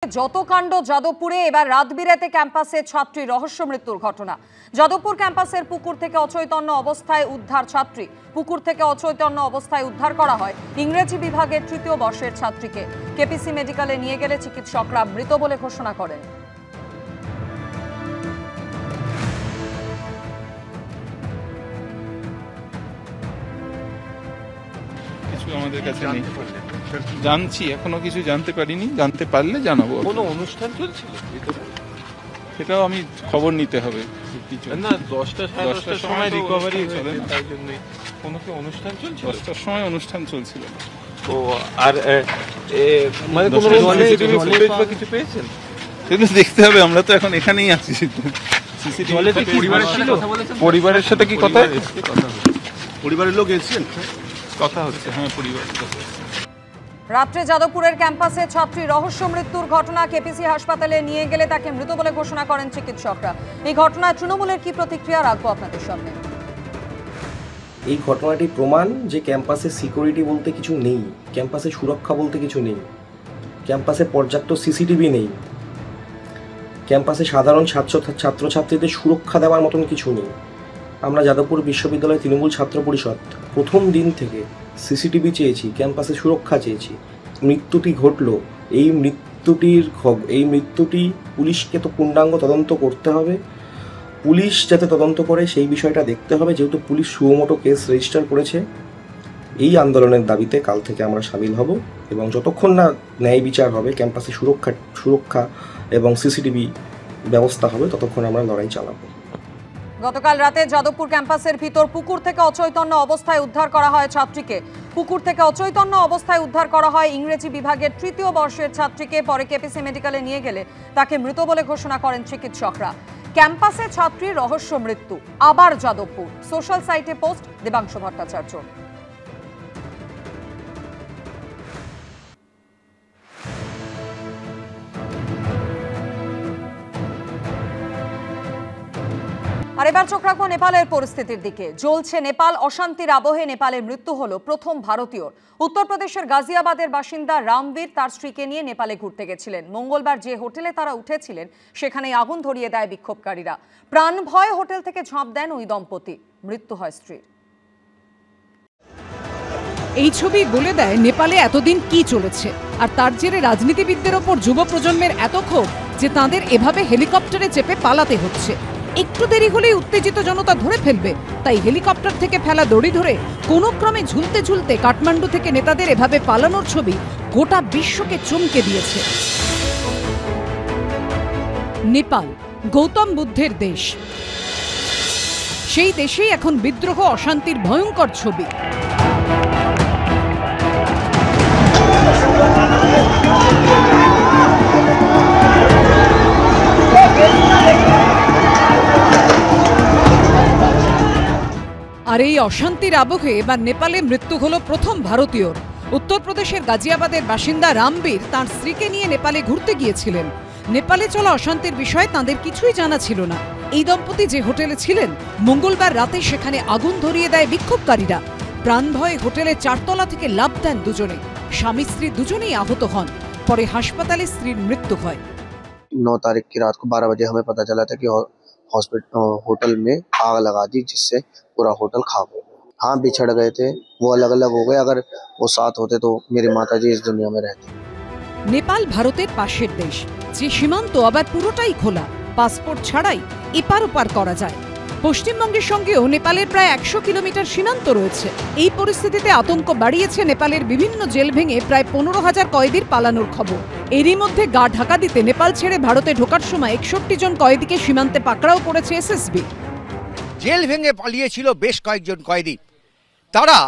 যত কাণ্ড যাদবপুরে এবার রাত বিরাতে ক্যাম্পাসে ছাত্রী রহস্য মৃত্যুর ঘটনা। যাদবপুর ক্যাম্পাসের পুকুর থেকে অচৈতন্য অবস্থায় উদ্ধার ছাত্রী। পুকুর থেকে অচৈতন্য অবস্থায় উদ্ধার করা হয় ইংরেজি বিভাগের তৃতীয় বর্ষের ছাত্রীকে। কেপিসি মেডিকেলে নিয়ে গেলে চিকিৎসকরা মৃত বলে ঘোষণা করেন। আমাদের কাছে নেই, জানছি এখনো কিছু জানতে পারিনি, জানতে পারলে জানাবো। কোনো অনুষ্ঠান চলছিল সেটাও আমি খবর নিতে হবে না। 10টার সময় রিকভারি হয়েছে, তাই জন্য কোনো কি অনুষ্ঠান চলছিল? 10টার সময় অনুষ্ঠান চলছিল। ও আর মানে কোনো ফুটেজ বা কিছু পেয়েছেন? সেগুলো দেখতে হবে, আমরা তো এখন এখানেই আছি। পরিবারের সাথে কি কথা? পরিবারের লোক এসেছেন, কথা হচ্ছে। হ্যাঁ, পরিবারের কথা। রাত্রে যাদবপুরের ক্যাম্পাসে ছাত্রী রহস্য মৃত্যুর ঘটনা। কেপিসি হাসপাতালে নিয়ে গেলে তাকে মৃত বলে ঘোষণা করেন চিকিৎসকরা। এই ঘটনায় তৃণমূলের কি প্রতিক্রিয়া রাখবো আপনাদের সামনে। এই ঘটনাটি প্রমাণ যে ক্যাম্পাসে সিকিউরিটি বলতে কিছু নেই, ক্যাম্পাসে সুরক্ষা বলতে কিছু নেই, ক্যাম্পাসে পর্যাপ্ত সিসিটিভি নেই, ক্যাম্পাসে সাধারণ ছাত্রছাত্রীদের সুরক্ষা দেওয়ার মতন কিছু নেই। আমরা যাদবপুর বিশ্ববিদ্যালয় তৃণমূল ছাত্র পরিষদ প্রথম দিন থেকে সিসিটিভি চেয়েছি, ক্যাম্পাসে সুরক্ষা চেয়েছি। মৃত্যুটি ঘটল, এই মৃত্যুটি পুলিশকে তো পূর্ণাঙ্গ তদন্ত করতে হবে। পুলিশ যাতে তদন্ত করে সেই বিষয়টা দেখতে হবে, যেহেতু পুলিশ সুমোটো কেস রেজিস্টার করেছে। এই আন্দোলনের দাবিতে কাল থেকে আমরা সামিল হব এবং যতক্ষণ না ন্যায় বিচার হবে, ক্যাম্পাসে সুরক্ষা এবং সিসিটিভি ব্যবস্থা হবে, ততক্ষণ আমরা লড়াই চালাবো। গতকাল রাতে যাদবপুর ক্যাম্পাসের ভিতর পুকুর থেকে অচৈতন্য অবস্থায় উদ্ধার করা হয় ছাত্রীকে। পুকুর থেকে অচৈতন্য অবস্থায় উদ্ধার করা হয় ইংরেজি বিভাগের তৃতীয় বর্ষের ছাত্রীকে। পরে কেপিসি মেডিকেলে নিয়ে গেলে তাকে মৃত বলে ঘোষণা করেন চিকিৎসকরা। ক্যাম্পাসে ছাত্রীর রহস্য মৃত্যু, আবার যাদবপুর। সোশ্যাল সাইটে পোস্ট দেবাংশু ভট্টাচার্য। আর এবার চোখ রাখবো নেপালের পরিস্থিতির দিকে। জ্বলছে নেপাল, অশান্তির আবহে নেপালের মৃত্যু হলো প্রথম ভারতীয়র। উত্তরপ্রদেশের গাজিয়াবাদের বাসিন্দা রামবীর তার স্ত্রীকে নিয়ে নেপালে ঘুরতে গেছিলেন। মঙ্গলবার যে হোটেলে তারা উঠেছিলেন সেখানেই আগুন ধরিয়ে দেয় বিক্ষোভকারীরা। প্রাণ ভয়ে হোটেল থেকে ঝাঁপ দেন ওই দম্পতি। মৃত্যু হয় স্ত্রীর। এই ছবি বলে দেয় নেপালে এতদিন কি চলেছে। আর তার জেরে রাজনীতিবিদদের ওপর যুব প্রজন্মের এত ক্ষোভ যে তাঁদের এভাবে হেলিকপ্টারে চেপে পালাতে হচ্ছে। একটু দেরি হলেই উত্তেজিত জনতা ধরে ফেলবে, তাই হেলিকপ্টার থেকে ফেলা দড়ি ধরে কোনো ক্রমে ঝুলতে ঝুলতে কাঠমান্ডু থেকে নেতাদের এভাবে পালানোর ছবি গোটা বিশ্বকে চমকে দিয়েছে। নেপাল গৌতম বুদ্ধের দেশ, সেই দেশেই এখন বিদ্রোহ, অশান্তির ভয়ঙ্কর ছবি। আর এই অশান্তির আবহে এবার নেপালে মৃত্যু হলো প্রথম ভারতীয়র। উত্তরপ্রদেশের গাজিয়াবাদের বাসিন্দা রামবীর তাঁর স্ত্রীকে নিয়ে নেপালে ঘুরতে গিয়েছিলেন। নেপালে চলা অশান্তির বিষয়ে তাঁদের কিছুই জানা ছিল না। এই দম্পতি যে হোটেলে ছিলেন, মঙ্গলবার রাতে সেখানে আগুন ধরিয়ে দেয় বিক্ষোভকারীরা। প্রাণ ভয়ে হোটেলের 4 তলা থেকে লাফ দেন দুজনে। স্বামী স্ত্রী দুজনেই আহত হন। পরে হাসপাতালে স্ত্রীর মৃত্যু হয়। 9 तारीख की रात को 12 बजे हमें पता चला था कि होटल में आग लगा दी, जिससे पूरा होटल खाक हो गया। हाँ, बिछड़ गए थे, वो अलग अलग हो गए। अगर वो साथ होते तो मेरी माताजी इस दुनिया में रहती। নেপাল ভারতের পাশের দেশ, যে সীমান্ত আবার পুরোটাই খোলা। পাসপোর্ট ছাড়াই এপার ওপার করা যায়। পশ্চিমবঙ্গের সঙ্গেও নেপালের প্রায় 100 কিলোমিটার সীমান্ত রয়েছে। এই পরিস্থিতিতে আতঙ্ক বাড়িয়েছে নেপালের বিভিন্ন জেল ভেঙে প্রায় 15,000 কয়েদির পালানোর খবর। এরই মধ্যে গা ঢাকা দিতে নেপাল ছেড়ে ভারতে ঢোকার সময় 61 জন কয়েদিকে সীমান্তে পাকড়াও করেছে এসএসবি। জেল ভেঙে পালিয়েছিল বেশ কয়েকজন কয়েদি। তারা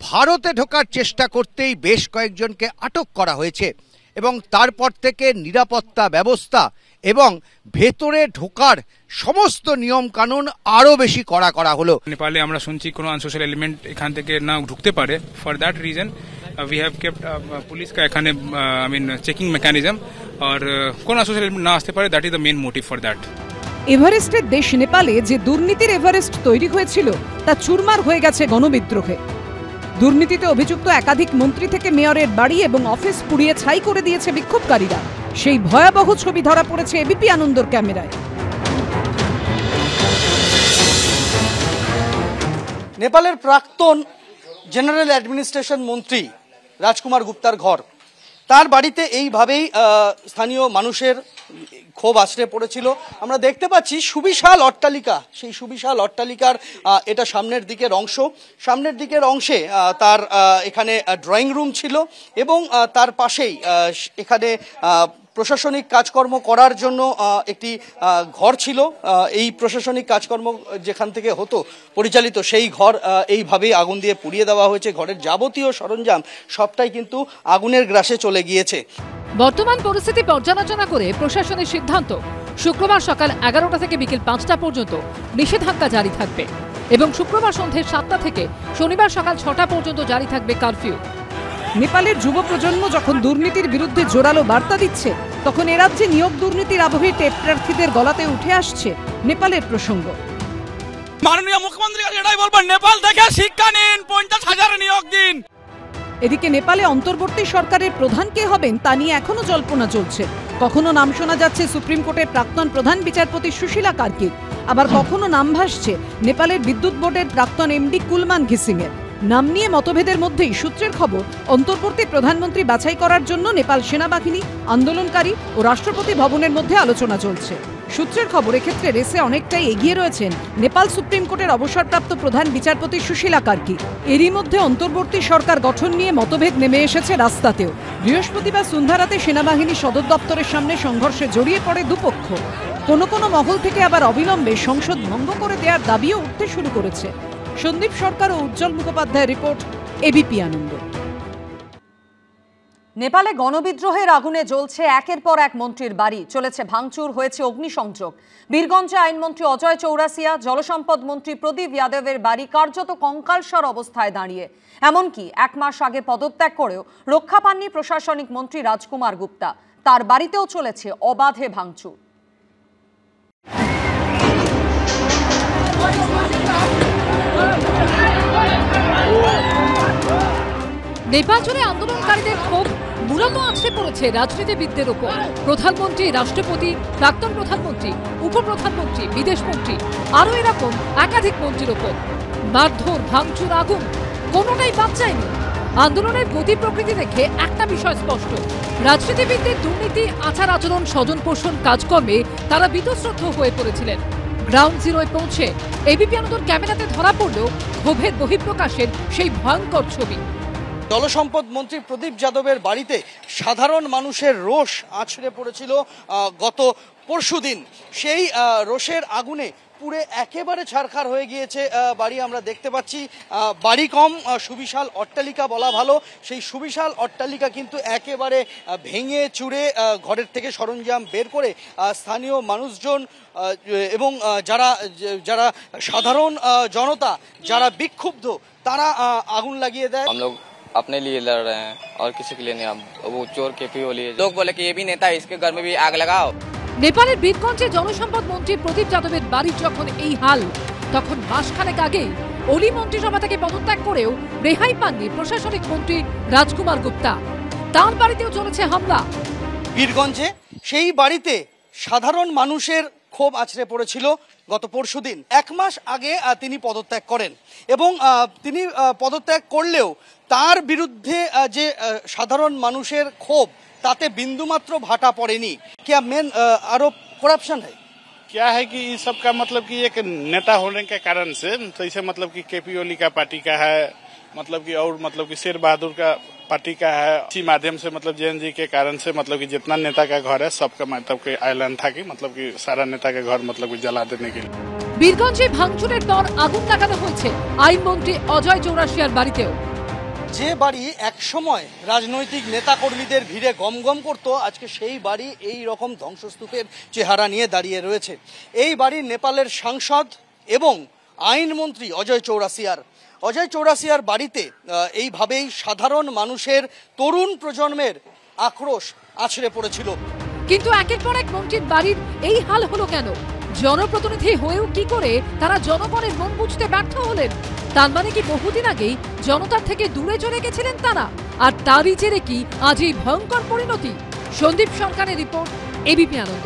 ভারতে ঢোকার চেষ্টা করতেই বেশ কয়েকজনকে আটক করা হয়েছে এবং তারপর থেকে নিরাপত্তা ব্যবস্থা এবং ভেতরে ঢোকার সমস্ত নিয়ম কানুন আরো বেশি কড়া করা হলো। নেপালে আমরা শুনছি কোনো আনসোশাল এলিমেন্ট এখান থেকে না ঢুকতে পারে। For that reason we have kept police का এখানে চেকিং মেকানিজম, আর কোন আনসোশাল এলিমেন্ট না আসতে পারে। That is the main motive for that. এভারেস্টের দেশ নেপালে যে দুর্নীতির এভারেস্ট তৈরি হয়েছিল তা চুরমার হয়ে গেছে গণবিদ্রোহে। দুর্নীতিতে অভিযুক্ত একাধিক মন্ত্রী থেকে মেয়রের বাড়ি এবং অফিস পুড়িয়ে ছাই করে দিয়েছে বিক্ষোভকারীরা। সেই ভয়াবহ ছবি ধরা পড়েছে এবিপি আনন্দর ক্যামেরায়। নেপালের প্রাক্তন জেনারেল অ্যাডমিনিস্ট্রেশন মন্ত্রী রাজকুমার গুপ্তার ঘর, তার বাড়িতে এইভাবেই স্থানীয় মানুষের ক্ষোভ আছড়ে পড়েছিল। আমরা দেখতে পাচ্ছি সুবিশাল অট্টালিকা, সেই সুবিশাল অট্টালিকার এটা সামনের দিকের অংশ। সামনের দিকের অংশে তার এখানে ড্রয়িং রুম ছিল এবং তার পাশেই এখানে প্রশাসনিক কাজকর্ম করার জন্য একটি ঘর ছিল। এই প্রশাসনিক কাজকর্ম যেখান থেকে হতো পরিচালিত, সেই ঘর এইভাবেই আগুন দিয়ে পুড়িয়ে দেওয়া হয়েছে। ঘরের যাবতীয় সরঞ্জাম সবটাই কিন্তু আগুনের গ্রাসে চলে গিয়েছে। বর্তমান পরিস্থিতি পর্যালোচনা করে প্রশাসনের সিদ্ধান্ত, শুক্রবার সকাল 11টা থেকে বিকেল 5টা পর্যন্ত নিষেধাজ্ঞা জারি থাকবে এবং শুক্রবার সন্ধ্যে 7টা থেকে শনিবার সকাল 6টা পর্যন্ত জারি থাকবে কারফিউ। নেপালের যুব প্রজন্ম যখন দুর্নীতির বিরুদ্ধে জোরালো বার্তা দিচ্ছে, তখন এ রাজ্যে নিয়োগ দুর্নীতির আবহে টেট প্রার্থীদের গলাতে উঠে আসছে নেপালের প্রসঙ্গ। মাননীয় মুখ্যমন্ত্রীর কাছে এটাই বলবো, নেপাল থেকে শিক্ষা নিন, 50,000 নিয়োগ দিন। এদিকে নেপালে অন্তর্বর্তী সরকারের প্রধান কে হবেন তা নিয়ে এখনো জল্পনা চলছে। কখনো নাম শোনা যাচ্ছে সুপ্রিম কোর্টের প্রাক্তন প্রধান বিচারপতি সুশীলা কার্কির, আবার কখনো নাম ভাসছে নেপালের বিদ্যুৎ বোর্ডের প্রাক্তন এমডি কুলমান ঘিসিংয়ের। নাম নিয়ে মতভেদের মধ্যেই সূত্রের খবর, অন্তর্বর্তী প্রধানমন্ত্রী বাছাই করার জন্য নেপাল সেনাবাহিনী, আন্দোলনকারী ও রাষ্ট্রপতি ভবনের মধ্যে আলোচনা চলছে। সূত্রের খবর, এক্ষেত্রে রেসে অনেকটাই এগিয়ে রয়েছেন নেপাল সুপ্রিম কোর্টের অবসরপ্রাপ্ত প্রধান বিচারপতি সুশীলা কার্কি। এরই মধ্যে অন্তর্বর্তী সরকার গঠন নিয়ে মতভেদ নেমে এসেছে রাস্তাতেও। বৃহস্পতিবার সন্ধ্যারাতে সেনাবাহিনী সদর দপ্তরের সামনে সংঘর্ষে জড়িয়ে পড়ে দুপক্ষ। কোনো কোনো মহল থেকে আবার অবিলম্বে সংসদ ভঙ্গ করে দেওয়ার দাবিও উঠতে শুরু করেছে। সন্দীপ সরকার ও উজ্জ্বল মুখোপাধ্যায়ের রিপোর্ট, এবিপি আনন্দ। নেপালে গণবিদ্রোহের আগুনে জ্বলছে একের পর এক মন্ত্রীর বাড়ি, চলেছে ভাঙচুর, হয়েছে অগ্নিসংযোগ। বীরগঞ্জে আইনমন্ত্রী অজয় চৌরাসিয়া, জলসম্পদ মন্ত্রী প্রদীপ যাদবের বাড়ি কার্যত কঙ্কালসার অবস্থায় দাঁড়িয়ে। এমনকি 1 মাস আগে পদত্যাগ করেও রক্ষা পাননি প্রশাসনিক মন্ত্রী রাজকুমার গুপ্তা। তার বাড়িতেও চলেছে অবাধে ভাঙচুর। নেপাল জুড়ে আন্দোলনকারীদের ক্ষোভ মূলত আছড়ে পড়েছে রাজনীতিবিদদের ওপর। প্রধানমন্ত্রী, রাষ্ট্রপতি, প্রাক্তন প্রধানমন্ত্রী, উপপ্রধানমন্ত্রী, বিদেশমন্ত্রী, আরও এরকম একাধিক মন্ত্রীর ওপর। মারধর, ভাঙচুর, আগুন, কোনোটাই বাদ যায়নি। আন্দোলনের গতি প্রকৃতি দেখে একটা বিষয় স্পষ্ট, রাজনীতিবিদদের দুর্নীতি, আচার আচরণ, স্বজন পোষণ কাজকর্মে তারা বীতশ্রদ্ধ হয়ে পড়েছিলেন। গ্রাউন্ড জিরোয় পৌঁছে এবিপি আনন্দর ক্যামেরাতে ধরা পড়ল ক্ষোভের বহিঃপ্রকাশের সেই ভয়ঙ্কর ছবি। জলসম্পদ মন্ত্রী প্রদীপ যাদবের বাড়িতে সাধারণ মানুষের রোষ আছড়ে পড়েছিল গত পরশুদিন। সেই রোষের আগুনে পুড়ে একেবারে ছারখার হয়ে গিয়েছে বাড়ি। আমরা দেখতে পাচ্ছি বাড়ি কম, সুবিশাল অট্টালিকা বলা ভালো। সেই সুবিশাল অট্টালিকা কিন্তু একেবারে ভেঙে চুরে ঘরের থেকে সরঞ্জাম বের করে স্থানীয় মানুষজন এবং যারা সাধারণ জনতা, যারা বিক্ষুব্ধ, তারা আগুন লাগিয়ে দেয়। अपने लिए लड़ रहे हैं और किसी के लिए नहीं। वो चोर के पी लिए लोग बोले कि ये भी नेता है, इसके घर में भी आग लगाओ। নেপালের বীরগঞ্জে জলসম্পদ মন্ত্রী প্রদীপ যাদবের বাড়ির যখন এই হাল, তখন মাসখানেক আগে ওলি মন্ত্রিসভা থেকে পদত্যাগ করেও রেহাই পাননি প্রশাসনিক মন্ত্রী রাজকুমার গুপ্তা। তার বাড়িতেও চলেছে হামলা। বীরগঞ্জে সেই বাড়িতে সাধারণ মানুষের ক্ষোভ আছড়ে পড়েছিল গত পরশুদিন। 1 মাস আগে তিনি পদত্যাগ করেন এবং তিনি পদত্যাগ করলেও তার বিরুদ্ধে যে সাধারণ মানুষের ক্ষোভ, ताते बिंदु मात्र भाटा पड़ेनी। क्या मेन आरोप करप्शन है? क्या है कि इस सब का मतलब कि एक नेता होने के कारण से, तो इसे मतलब कि केपी ओली का पार्टी का है, मतलब कि और मतलब कि शेर बहादुर का पार्टी का है। इसी माध्यम से मतलब जेएनजी के कारण से मतलब कि जितना नेता का घर है सबका मतलब कि ऐलान था कि मतलब कि सारा नेता के घर मतलब कि जला देने के लिए। বীরগঞ্জে ভাঙচুরের পর আগুন লাগানো হয়েছে আইনমন্ত্রী অজয় চৌরাসিয়ার বাড়িতেও। যে বাড়ি এক সময় রাজনৈতিক নেতাকর্মীদের ভিড়ে গমগম করত, আজকে সেই বাড়ি এই রকম ধ্বংসস্তূপের চেহারা নিয়ে দাঁড়িয়ে রয়েছে। এই বাড়ি নেপালের সাংসদ এবং আইনমন্ত্রী অজয় চৌরাসিয়ার বাড়িতে এইভাবেই সাধারণ মানুষের, তরুণ প্রজন্মের আক্রোশ আছড়ে পড়েছিল। কিন্তু একের পর এক মন্ত্রীর বাড়ির এই হাল হলো কেন? জনপ্রতিনিধি হয়েও কি করে তারা জনগণের মন বুঝতে ব্যর্থ হলেন? তার মানে কি বহুদিন আগেই জনতার থেকে দূরে চলে গেছিলেন তারা? আর তারই জেরে কি আজ এই ভয়ঙ্কর পরিণতি? সন্দীপ সরকারের রিপোর্ট, এবিপি আনন্দ।